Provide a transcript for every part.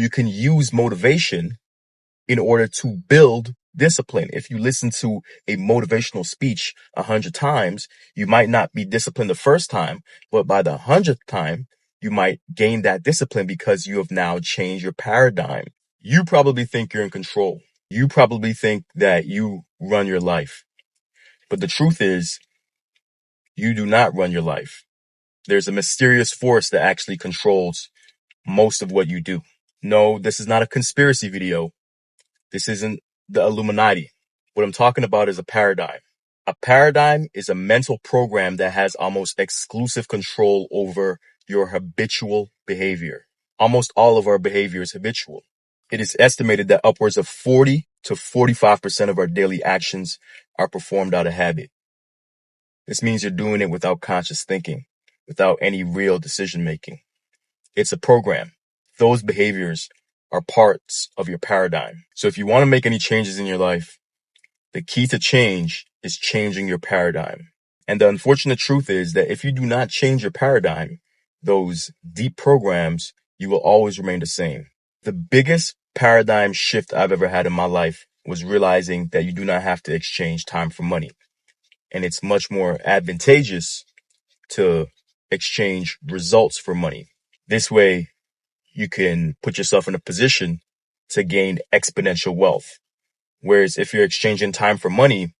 You can use motivation in order to build discipline. If you listen to a motivational speech 100 times, you might not be disciplined the first time, but by the 100th time, you might gain that discipline because you have now changed your paradigm. You probably think you're in control. You probably think that you run your life. But the truth is, you do not run your life. There's a mysterious force that actually controls most of what you do. No, this is not a conspiracy video. This isn't the Illuminati. What I'm talking about is a paradigm. A paradigm is a mental program that has almost exclusive control over your habitual behavior. Almost all of our behavior is habitual. It is estimated that upwards of 40 to 45% of our daily actions are performed out of habit. This means you're doing it without conscious thinking, without any real decision making. It's a program. Those behaviors are parts of your paradigm. So if you want to make any changes in your life, the key to change is changing your paradigm. And the unfortunate truth is that if you do not change your paradigm, those deep programs, you will always remain the same. The biggest paradigm shift I've ever had in my life was realizing that you do not have to exchange time for money. And it's much more advantageous to exchange results for money. This way, you can put yourself in a position to gain exponential wealth. Whereas if you're exchanging time for money,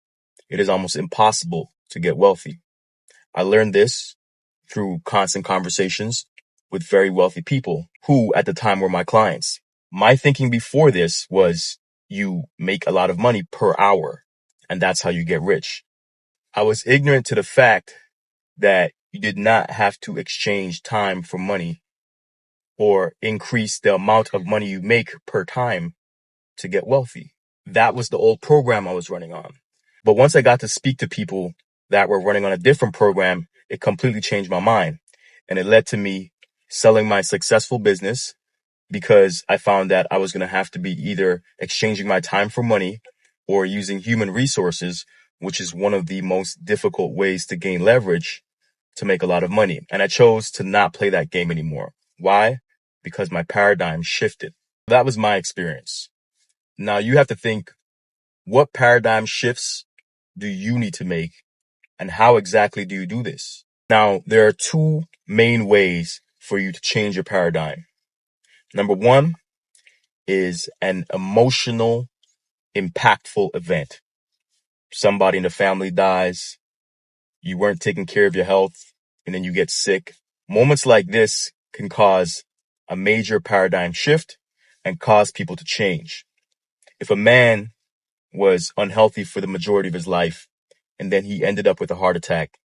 it is almost impossible to get wealthy. I learned this through constant conversations with very wealthy people who at the time were my clients. My thinking before this was you make a lot of money per hour and that's how you get rich. I was ignorant to the fact that you did not have to exchange time for money or increase the amount of money you make per time to get wealthy. That was the old program I was running on. But once I got to speak to people that were running on a different program, it completely changed my mind. And it led to me selling my successful business because I found that I was going to have to be either exchanging my time for money or using human resources, which is one of the most difficult ways to gain leverage to make a lot of money. And I chose to not play that game anymore. Why? Because my paradigm shifted. That was my experience. Now you have to think, what paradigm shifts do you need to make and how exactly do you do this? Now, there are two main ways for you to change your paradigm. Number one is an emotional, impactful event. Somebody in the family dies, you weren't taking care of your health, and then you get sick. Moments like this can cause a major paradigm shift and cause people to change. If a man was unhealthy for the majority of his life, and then he ended up with a heart attack,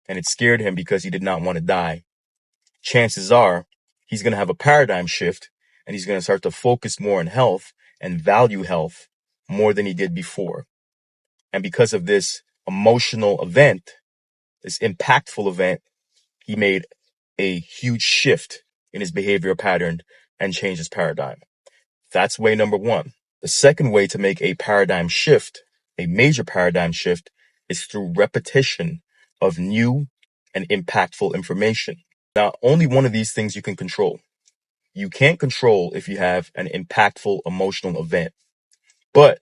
and it scared him because he did not want to die, chances are he's going to have a paradigm shift, and he's going to start to focus more on health and value health more than he did before. And because of this emotional event, this impactful event, he made a huge shift in his behavioral pattern and changed his paradigm. That's way number one. The second way to make a paradigm shift, a major paradigm shift, is through repetition of new and impactful information. Now, only one of these things you can control. You can't control if you have an impactful emotional event, but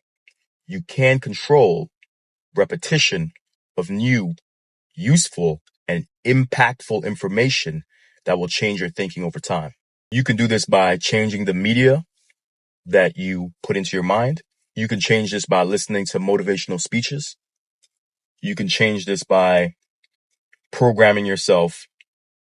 you can control repetition of new, useful, and impactful information that will change your thinking over time. You can do this by changing the media that you put into your mind. You can change this by listening to motivational speeches. You can change this by programming yourself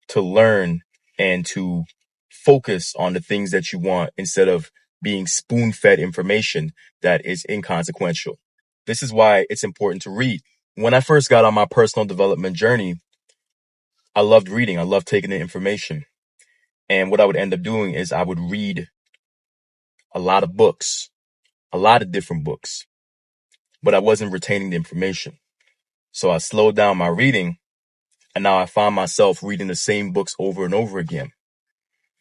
to learn and to focus on the things that you want instead of being spoon-fed information that is inconsequential. This is why it's important to read. When I first got on my personal development journey, I loved reading. I loved taking in information. And what I would end up doing is I would read a lot of books, a lot of different books, but I wasn't retaining the information. So I slowed down my reading, and now I find myself reading the same books over and over again.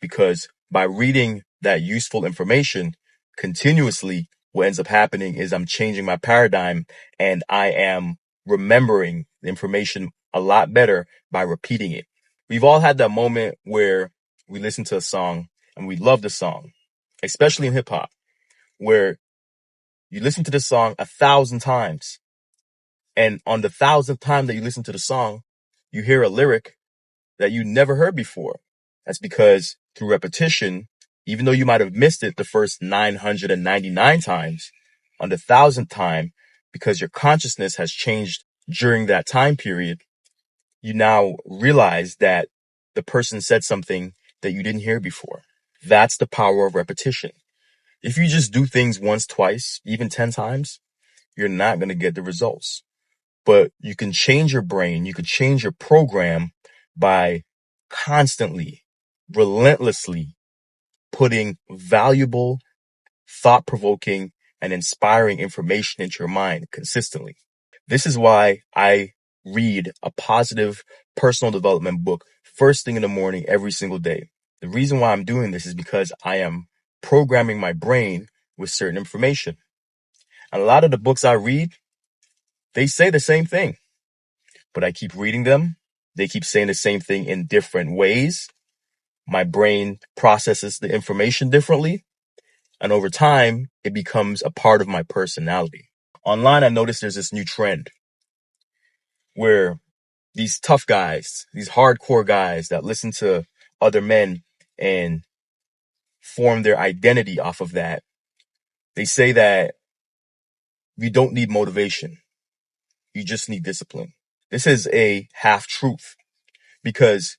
Because by reading that useful information continuously, what ends up happening is I'm changing my paradigm and I am remembering the information a lot better by repeating it. We've all had that moment where we listen to a song and we love the song, especially in hip hop, where you listen to the song 1,000 times. And on the 1,000th time that you listen to the song, you hear a lyric that you never heard before. That's because through repetition, even though you might have missed it the first 999 times, on the 1,000th time, because your consciousness has changed during that time period, you now realize that the person said something that you didn't hear before. That's the power of repetition. If you just do things once, twice, even 10 times, you're not going to get the results. But you can change your brain, you can change your program by constantly, relentlessly putting valuable, thought provoking, and inspiring information into your mind consistently. This is why I read a positive personal development book first thing in the morning every single day. The reason why I'm doing this is because I am programming my brain with certain information. And a lot of the books I read, they say the same thing, but I keep reading them. They keep saying the same thing in different ways. My brain processes the information differently. And over time, it becomes a part of my personality. Online, I noticed there's this new trend where these tough guys, these hardcore guys that listen to other men and form their identity off of that, they say that you don't need motivation. You just need discipline. This is a half truth because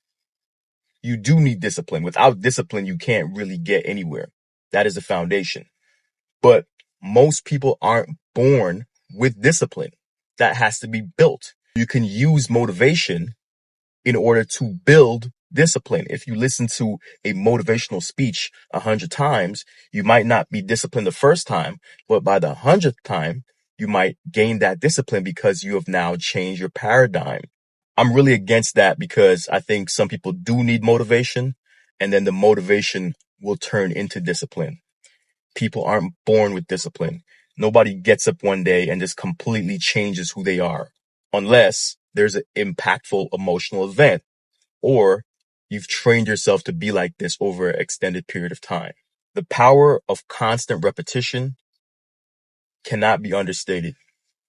you do need discipline. Without discipline, you can't really get anywhere. That is the foundation. But most people aren't born with discipline. That has to be built. You can use motivation in order to build discipline. If you listen to a motivational speech 100 times, you might not be disciplined the first time, but by the 100th time, you might gain that discipline because you have now changed your paradigm. I'm really against that because I think some people do need motivation, and then the motivation will turn into discipline. People aren't born with discipline. Nobody gets up one day and just completely changes who they are, unless there's an impactful emotional event or you've trained yourself to be like this over an extended period of time. The power of constant repetition cannot be understated.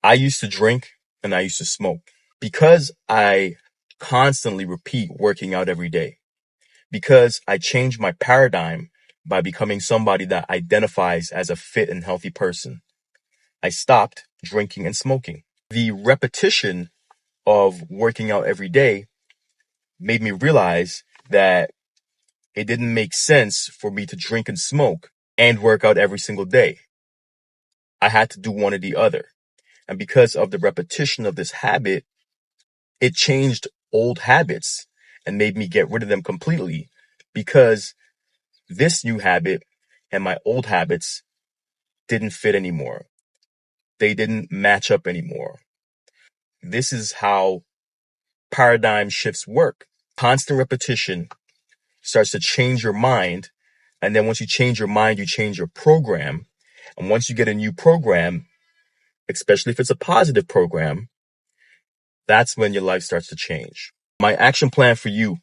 I used to drink and I used to smoke. Because I constantly repeat working out every day, because I changed my paradigm by becoming somebody that identifies as a fit and healthy person, I stopped drinking and smoking. The repetition of working out every day made me realize that it didn't make sense for me to drink and smoke and work out every single day. I had to do one or the other. And because of the repetition of this habit, it changed old habits and made me get rid of them completely because this new habit and my old habits didn't fit anymore. They didn't match up anymore. This is how paradigm shifts work. Constant repetition starts to change your mind. And then once you change your mind, you change your program. And once you get a new program, especially if it's a positive program, that's when your life starts to change. My action plan for you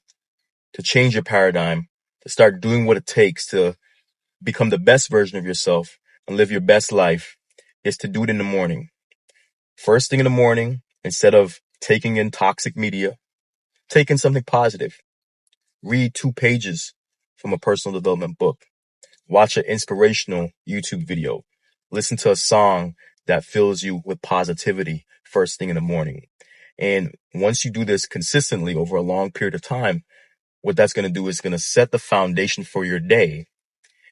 to change your paradigm, to start doing what it takes to become the best version of yourself and live your best life is to do it in the morning. First thing in the morning, instead of taking in toxic media, take in something positive. Read 2 pages from a personal development book. Watch an inspirational YouTube video. Listen to a song that fills you with positivity first thing in the morning. And once you do this consistently over a long period of time, what that's going to do is going to set the foundation for your day.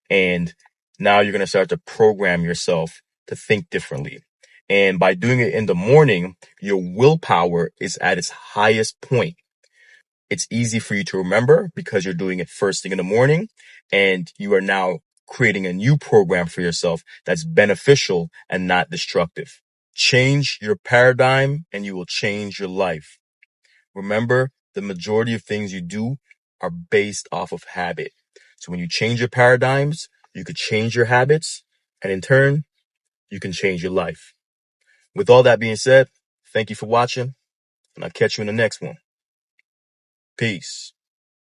And now you're going to start to program yourself to think differently. And by doing it in the morning, your willpower is at its highest point. It's easy for you to remember because you're doing it first thing in the morning, and you are now creating a new program for yourself that's beneficial and not destructive. Change your paradigm and you will change your life. Remember, the majority of things you do are based off of habit. So when you change your paradigms, you could change your habits, and in turn, you can change your life. With all that being said, thank you for watching, and I'll catch you in the next one. Peace.